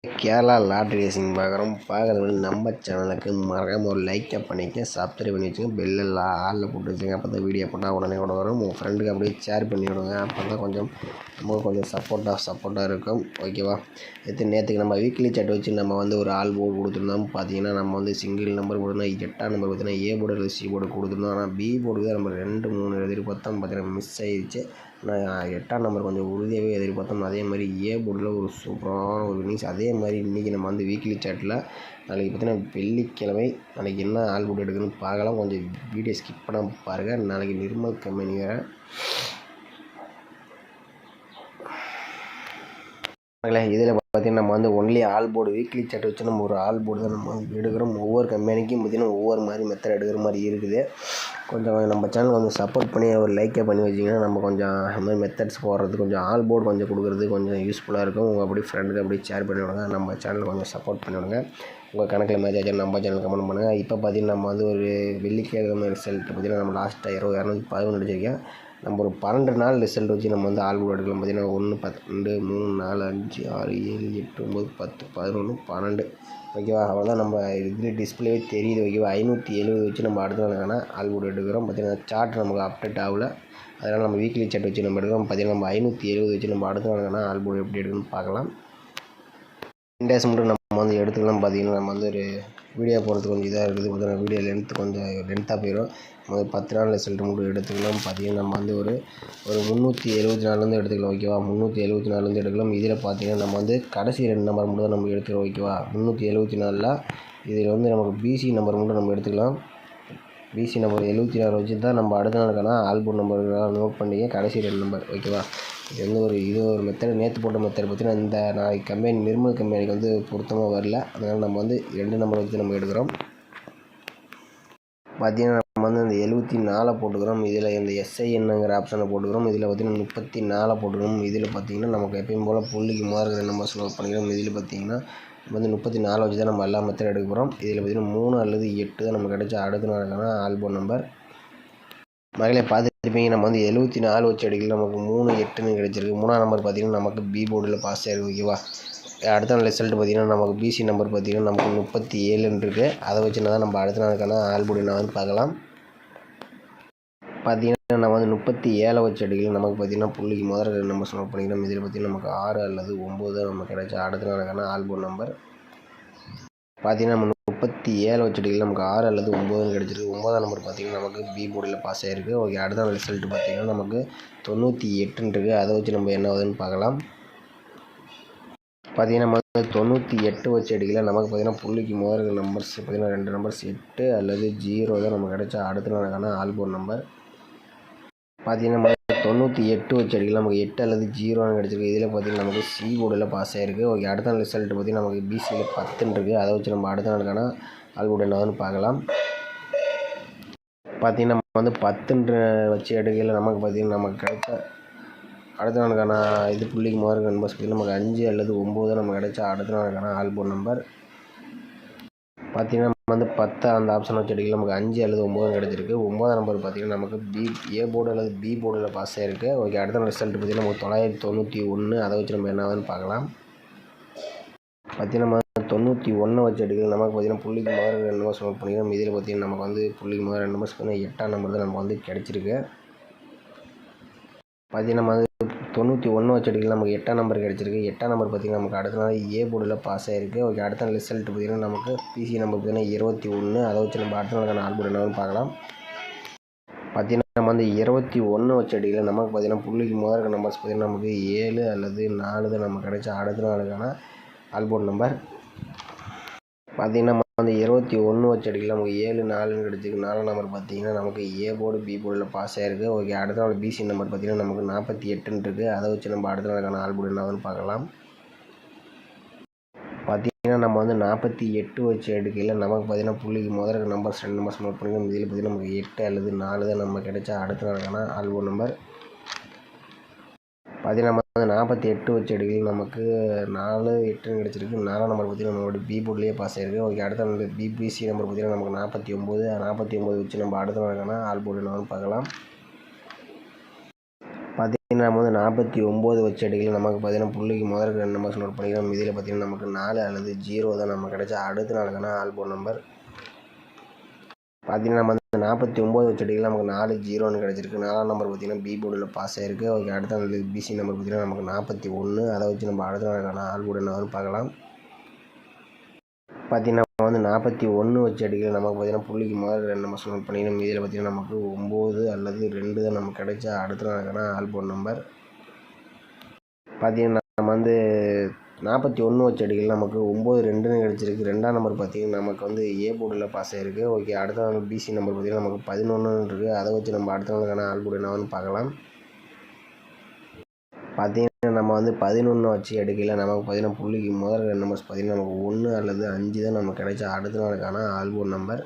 Kerala lottery racing பார்க்குறவங்க நம்ம சேனலுக்கு மறக்காமல் ஒரு லைக்கை பண்ணிக்க, சப்ஸ்கிரைப் பண்ணி வச்சுங்க, பெல்லெல்லாம் ஆளில் போட்டு வச்சுங்க. அப்போ தான் வீடியோ போட்டால் உடனே கூட வரும். உங்கள் ஃப்ரெண்டுக்கு அப்படியே ஷேர் பண்ணி விடுங்க. அப்போ தான் நமக்கு கொஞ்சம் சப்போர்ட்டாக இருக்கும். ஓகேவா? நேற்றுக்கு நம்ம வீக்லி சாட் வச்சு நம்ம ஒரு ஆல் போர்டு கொடுத்துருந்தோம். பார்த்தீங்கன்னா நம்ம சிங்கிள் நம்பர் கொடுத்துருந்தோம். 8ஆம் நம்பர் பார்த்தீங்கன்னா ஏ போர்டு அல்லது சி போர்டு கொடுத்துருந்தோம். ஆனால் பி போர்டு தான் நம்ம 2, 3 எதிர்பார்த்தோம். பார்த்தீங்கன்னா மிஸ் ஆகிடுச்சு. ஆனால் 8ஆம் நம்பர் கொஞ்சம் உறுதியாகவே எதிர்பார்த்தோம். அதே மாதிரி ஏ போர்டில் ஒரு சூப்பரான ஒரு நியூஸ். அதே மாதிரி இன்றைக்கி நம்ம வீக்லி சாட்டில் நாளைக்கு பார்த்தீங்கன்னா வெள்ளிக்கிழமை, நாளைக்கு என்ன ஆல் போர்டு எடுக்கணும்னு பார்க்கலாம். கொஞ்சம் வீடியோ ஸ்கிப் பண்ணாமல் பாருங்கள். நாளைக்கு நிர்மல் கம்பெனி வேறு. இதில் பார்த்திங்கன்னா நம்ம only all board weekly chat வச்சு நம்ம ஒரு ஆல் போர்டு தான் நம்ம எடுக்கிறோம். ஒவ்வொரு கம்பெனிக்கும் பார்த்திங்கன்னா ஒவ்வொரு மாதிரி மெத்தட் எடுக்கிற மாதிரி இருக்குது. கொஞ்சம் நம்ம சேனல் கொஞ்சம் சப்போர்ட் பண்ணி ஒரு லைக்கை பண்ணி வச்சிங்கன்னா நம்ம கொஞ்சம் இந்த மாதிரி மெத்தட்ஸ் போடுறது, கொஞ்சம் ஆல் போர்டு கொஞ்சம் கொடுக்குறது கொஞ்சம் யூஸ்ஃபுல்லாக இருக்கும். உங்கள் அப்படியே ஃப்ரெண்டுக்கு அப்படியே ஷேர் பண்ணி விடுங்க. நம்ம சேனல் கொஞ்சம் சப்போர்ட் பண்ணி விடுங்க. உங்கள் கணக்கில் மேட்ச் ஆச்சு நம்ம சேனல் கமெண்ட் பண்ணுங்கள். இப்போ பார்த்திங்கன்னா நம்ம ஒரு வெள்ளிக்கிழமை ரிசல்ட் பார்த்திங்கன்னா நம்ம லாஸ்ட்டாக 211 அடிச்சிருக்கேன். நம்ம ஒரு 12 நாள் ரிசல்ட் வச்சு நம்ம ஆல் போர்டு எடுக்கலாம். பார்த்திங்கன்னா 1, 2, 3, 4, 5, 6, 7, 8, 9, 10, 11, 12. ஓகேவா? அவ்வளோதான். நம்ம இதில் டிஸ்பிளே தெரியுது. ஓகேவா? 570 வச்சு நம்ம அடுத்த நாளுக்கான ஆல் போர்டு எடுக்கிறோம். பார்த்திங்கன்னா சார்ட் நமக்கு அப்டேட் ஆகல. அதனால் நம்ம வீக்லி சார்ட் வச்சு நம்ம எடுக்கிறோம். பார்த்திங்கன்னா நம்ம 570 வச்சு நம்ம அடுத்த நாளுக்கான ஆல் போர்டு எப்படி எடுக்கணும்னு பார்க்கலாம். இண்டேஸ் மட்டும் நம்ம எடுத்துக்கலாம். பார்த்திங்கன்னா நம்ம ஒரு வீடியோ போடுறதுக்கு கொஞ்சம் இதாக இருக்குது. பார்த்தீங்கன்னா வீடியோ கொஞ்சம் லென்த்தாக போயிடும். நம்ம 10 நாள் ரிசல்ட் மட்டும் எடுத்துக்கலாம். பார்த்திங்கன்னா நம்ம ஒரு 374 எடுத்துக்கலாம். ஓகேவா? 374 எடுக்கலாம். இதில் பார்த்திங்கன்னா நம்ம கடைசி 2 நம்பர் மட்டும் தான் நம்ம எடுத்துக்கலாம். ஓகேவா? 374 இதில் நமக்கு பிசி நம்பர் மட்டும் நம்ம எடுத்துக்கலாம். பிசி நம்பர் 74 வச்சு தான் நம்ம அடுத்த நாளுக்கான ஆல் போர்டு நம்பர் நோட் பண்ணிக்க. கடைசி 2 நம்பர். ஓகேவா? இது ஒரு மெத்தட். நேற்று போட்ட மெத்தட் பார்த்திங்கன்னா இந்த நாளைக்கு நிர்மல் கம்பெனிக்கு பொருத்தமாக வரல. அதனால் நம்ம 2 நம்பர் வச்சு நம்ம எடுக்கிறோம். பார்த்திங்கன்னா நம்ம இந்த 74 போட்டுக்கிறோம். இதில் இந்த எஸ்ஐஎன்னுங்கிற ஆப்ஷனை போட்டுக்கிறோம். இதில் பார்த்திங்கன்னா 34 போட்டுக்கிறோம். இதில் பார்த்திங்கன்னா நமக்கு எப்பயும் போல் புள்ளிக்கு மாறுகிற நம்பர் நோட் பண்ணிக்கிறோம். இதில் பார்த்திங்கன்னா நம்ம 34 வச்சு தான் நம்ம எல்லா மெத்தட் எடுக்க போகிறோம். இதில் பார்த்திங்கன்னா 3 அல்லது 8 தான் நமக்கு கிடைச்ச அடுத்த நாளுக்கான ஆல் போர்டு நம்பர். மகளே பார்த்துருப்பீங்க. நம்ம 74 வச்சு எடுக்கல. நமக்கு 3, 8ன்னு கிடச்சிருக்கு. 3ஆம் நம்பர் பார்த்திங்கன்னா நமக்கு பி போர்டில் பாஸ் ஆகிருக்கு. ஓகேவா? அடுத்த நாள் ரிசல்ட் பார்த்திங்கன்னா நமக்கு பிசி நம்பர் பார்த்திங்கன்னா நமக்கு 37 இருக்குது. அதை வச்சுனா தான் நம்ம அடுத்த நாளுக்கான ஆல் போர்டு என்ன பார்க்கலாம். பார்த்திங்கன்னா நம்ம 37 வச்சு எடுக்கல. நமக்கு பார்த்திங்கன்னா புள்ளிக்கு முதல்ல நம்பர் நோட் பண்ணிக்கிறோம். இதில் பார்த்திங்கன்னா நமக்கு 6 அல்லது 9 தான் நமக்கு கிடைச்ச அடுத்த நாளுக்கான ஆல் போர்டு நம்பர். பார்த்திங்கன்னா நம்ம 37 வச்சு எடுக்கல. நமக்கு 6 அல்லது 9 கிடச்சிருக்கு. 9ஆம் நம்பர் பார்த்திங்கன்னா நமக்கு பி போர்டில் பாஸ் ஆகிருக்கு. ஓகே. அடுத்த நாள் ரிசல்ட் பார்த்திங்கன்னா நமக்கு 98 இருக்குது. அதை வச்சு நம்ம என்ன ஆகுதுன்னு பார்க்கலாம். பார்த்திங்கன்னா நம்ம 98 வச்சு எடுக்கல. நமக்கு பார்த்திங்கன்னா புள்ளிக்கு முதல் நம்பர்ஸ் பார்த்திங்கன்னா 2 நம்பர்ஸ் 8 அல்லது 0 தான் நமக்கு கிடைச்ச அடுத்த நாளுக்கான ஆல் போர்டு நம்பர். பார்த்திங்கன்னா நம்ம 98 வச்சு எடுக்கலாம். நமக்கு 8 அல்லது 0ன்னு கிடச்சிருக்கு. இதில் பார்த்திங்கன்னா நமக்கு சி போர்டில் பாஸ் ஆகிருக்கு. ஓகே. அடுத்த நாள் ரிசல்ட் பார்த்திங்கன்னா நமக்கு பிசியில் 10ன்னு இருக்குது. அதை வச்சு நம்ம அடுத்த நாளுக்கான ஆல் போர்டு என்னதுன்னு பார்க்கலாம். பார்த்திங்கன்னா நம்ம 10ன்ற வச்சு எடுக்கல. நமக்கு பார்த்திங்கன்னா நமக்கு கிடைச்ச அடுத்த நாளுக்கான புள்ளிக்கு முதல் நம்பர்ஸ் பார்த்திங்கன்னா நமக்கு 5 அல்லது 9 நமக்கு கிடைச்ச அடுத்த நாளுக்கான ஆல் போர்டு நம்பர். பார்த்திங்கன்னா நம்ம 10 அந்த ஆப்ஷன் வச்சு எடுக்கல. நமக்கு 5 அல்லது 9 கிடச்சிருக்கு. 9ஆம் நம்பர் பார்த்திங்கன்னா நமக்கு ஏ போர்டு அல்லது பி போர்டில் பாஸ் ஆகிருக்கு. ஓகே. அடுத்த ரிசல்ட் பார்த்திங்கன்னா நமக்கு 991. அதை வச்சு நம்ம என்ன ஆகுதுன்னு பார்க்கலாம். பார்த்திங்கன்னா நம்ம 91 வச்சு எடுக்கல. நமக்கு பார்த்திங்கன்னா புள்ளிக்கு முதல் 2 நம்பர்ஸ் நோட் பண்ணிக்கிறோம். இதில் பார்த்திங்கன்னா நமக்கு புள்ளிக்கு முதல் 2 நம்பர்ஸ் பார்த்திங்கன்னா 8ஆம் நம்பர் தான் நமக்கு கிடச்சிருக்கு. பார்த்திங்கன்னா நம்ம 91 வச்சு எடுக்கல. நமக்கு 8ஆம் நம்பர் கிடச்சிருக்கு. 8ஆம் நம்பர் பார்த்திங்கன்னா நமக்கு அடுத்த நாள் ஏ போர்டில் பாஸ் ஆகிருக்கு. ஓகே. அடுத்த நாள் ரிசல்ட் பார்த்திங்கன்னா நமக்கு பிசி நம்பர் பார்த்திங்கன்னா 21. அதை வச்சு நம்ம அடுத்த நாளுக்கான ஆல் போர்டு என்னன்னு பார்க்கலாம். பார்த்திங்கன்னா நம்ம 21 வச்சு எடுக்கல. நமக்கு பார்த்திங்கன்னா புள்ளிக்கு முதல் நம்பர்ஸ் பார்த்திங்கன்னா நமக்கு 7 அல்லது 4 தான் நமக்கு கிடைச்ச அடுத்த நாளுக்கான ஆல் போர்டு நம்பர். பார்த்திங்கன்னா நம்ம 21 வச்சு எடுக்கல. நமக்கு 7, 4ன்னு கிடச்சிருக்கு. 4ஆம் நம்பர் பார்த்திங்கன்னா நமக்கு ஏ போர்டு பி போர்டில் பாஸ் ஆகிருக்கு. ஓகே. அடுத்த நாள் பிசி நம்பர் பார்த்திங்கன்னா நமக்கு 48ன்னு இருக்குது. அதை வச்சு நம்ம அடுத்த நாளுக்கான ஆல் போர்டு என்னதுன்னு பார்க்கலாம். பார்த்திங்கன்னா நம்ம 48 வச்சு எடுக்கல. நமக்கு பார்த்திங்கன்னா புள்ளிக்கு முதல் நம்பர்ஸ் 2 நம்பர்ஸ் நோட் பண்ணிக்கலாம். இதில் பார்த்திங்கன்னா நமக்கு 8 அல்லது 4 தான் நம்ம கிடைச்ச அடுத்த நாளுக்கான ஆல் போர்டு நம்பர். பார்த்திங்கன்னா நம்ம 48 வச்சு எடுக்கல. நமக்கு 4, 8ன்னு கிடச்சிருக்கு. 4ஆம் நம்பர் பார்த்திங்கன்னா நம்மளோட பி போர்ட்லேயே பாஸ் ஆகிருக்கு. ஓகே. அடுத்த நாள் பிபிசி நம்பர் பார்த்திங்கன்னா நமக்கு 49 வச்சு நம்ம அடுத்த நாளுக்கான ஆல் போர்டு என்னன்னு பார்க்கலாம். பார்த்தீங்கன்னா நம்ம வந்து 49 வச்சு அடிக்கல. நமக்கு பார்த்தீங்கன்னா புள்ளிக்கு முதல் 2 நம்பர்ஸ் நோட் பண்ணிக்கிறோம். இதில் பார்த்தீங்கன்னா நமக்கு 4 அல்லது 0 தான் நம்ம கிடைச்சா அடுத்த நாளுக்கான ஆல்போர்ட் நம்பர். பார்த்தீங்கன்னா நம்ம வந்து 49 வச்சு அடிக்கல. நமக்கு 4 0ன்னு கிடச்சிருக்கு. 4ஆம் நம்பர் பார்த்தீங்கன்னா பி போர்டில் பாஸ் ஆகிருக்கு. ஓகே, அடுத்த நாள் பிசி நம்பர் பார்த்தீங்கன்னா நமக்கு 41. அதை வச்சு நம்ம அடுத்த நாளுக்கான ஆல்போர்ட் என்னன்னு பார்க்கலாம். பார்த்தீங்கன்னா நம்ம வந்து 41 வச்சு அடிக்கல. நமக்கு பார்த்தீங்கன்னா புள்ளிக்கு முதல் 2 நம்பர்ஸ் நோட் பண்ணிக்கணும். இதில் பார்த்தீங்கன்னா நமக்கு 9 அல்லது 2 தான் நமக்கு கிடைச்சா அடுத்த நாளுக்கான ஆல்போர்ட் நம்பர். பார்த்தீங்கன்னா நம்ம வந்து 41 வச்சு அடிக்கல. நமக்கு 9 2ன்னு கிடச்சிருக்கு. 2ஆம் நம்பர் பார்த்தீங்கன்னா நமக்கு வந்து ஏ போர்டில் பாஸ் ஆகிருக்கு. ஓகே, அடுத்த நாள் பிசி நம்பர் பார்த்தீங்கன்னா நமக்கு 11ன்னு இருக்குது. அதை வச்சு நம்ம அடுத்த நாளுக்கான ஆல்போர்ட் என்னன்னு பார்க்கலாம். பார்த்தீங்கன்னா நம்ம வந்து 11 வச்சு எடுக்கல. நமக்கு பார்த்தீங்கன்னா புள்ளிக்கு முதல் 2 நம்பர்ஸ் பார்த்தீங்கன்னா நமக்கு 1 அல்லது 5 தான் நமக்கு கிடைச்சா அடுத்த நாளுக்கான ஆல்போர்ட் நம்பர்.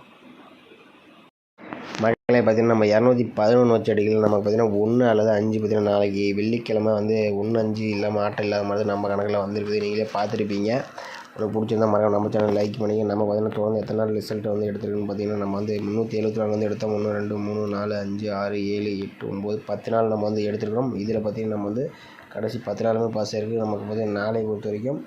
மக்களே பார்த்தீங்கன்னா நம்ம 211 வச்சு அடிக்கல. நமக்கு பார்த்தீங்கன்னா 1 அல்லது 5 பார்த்தீங்கன்னா நாளைக்கு வெள்ளிக்கிழமை வந்து 1 5 இல்லாமல் ஆட்டம் இல்லாத மாதிரி நம்ம கணக்கில் வந்திருக்குது. நீங்களே பார்த்துருப்பீங்க. உங்களுக்கு பிடிச்சிருந்தா மறக்காம நம்ம சேனல் லைக் பண்ணிங்க. நம்ம பார்த்தீங்கன்னா தொடர்ந்து எத்தனை நாள் ரிசல்ட் வந்து எடுத்துருக்குன்னு பார்த்தீங்கன்னா நம்ம வந்து 374 வந்து எடுத்தோம். 1 2 3 4 5 6 7 8 9 10 நாள் நம்ம வந்து எடுத்துருக்கிறோம். இதில் பார்த்தீங்கன்னா நம்ம வந்து கடைசி 10 நாளுமே பாஸ் ஆகிருக்கு. நமக்கு பார்த்தீங்கன்னா நாளை பொறுத்த வரைக்கும்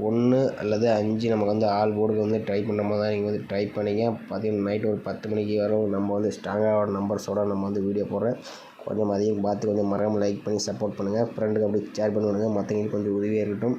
1 அல்லது 5 நமக்கு வந்து ஆல் போர்டுக்கு வந்து ட்ரை பண்ணுற மாதிரி தான் நீங்கள் வந்து ட்ரை பண்ணிங்க. பார்த்தீங்கன்னா நைட்டு ஒரு 10 மணிக்கு வரும் நம்ம வந்து ஸ்ட்ராங்காக நம்பர்ஸோடு நம்ம வந்து வீடியோ போடுறேன். கொஞ்சம் அதையும் பார்த்து கொஞ்சம் மறக்காமல் லைக் பண்ணி சப்போர்ட் பண்ணுங்கள். ஃப்ரெண்டுக்கு அப்படி ஷேர் பண்ணி விடுங்க. மற்றவங்களுக்கு கொஞ்சம் உதவியாக இருக்கட்டும்.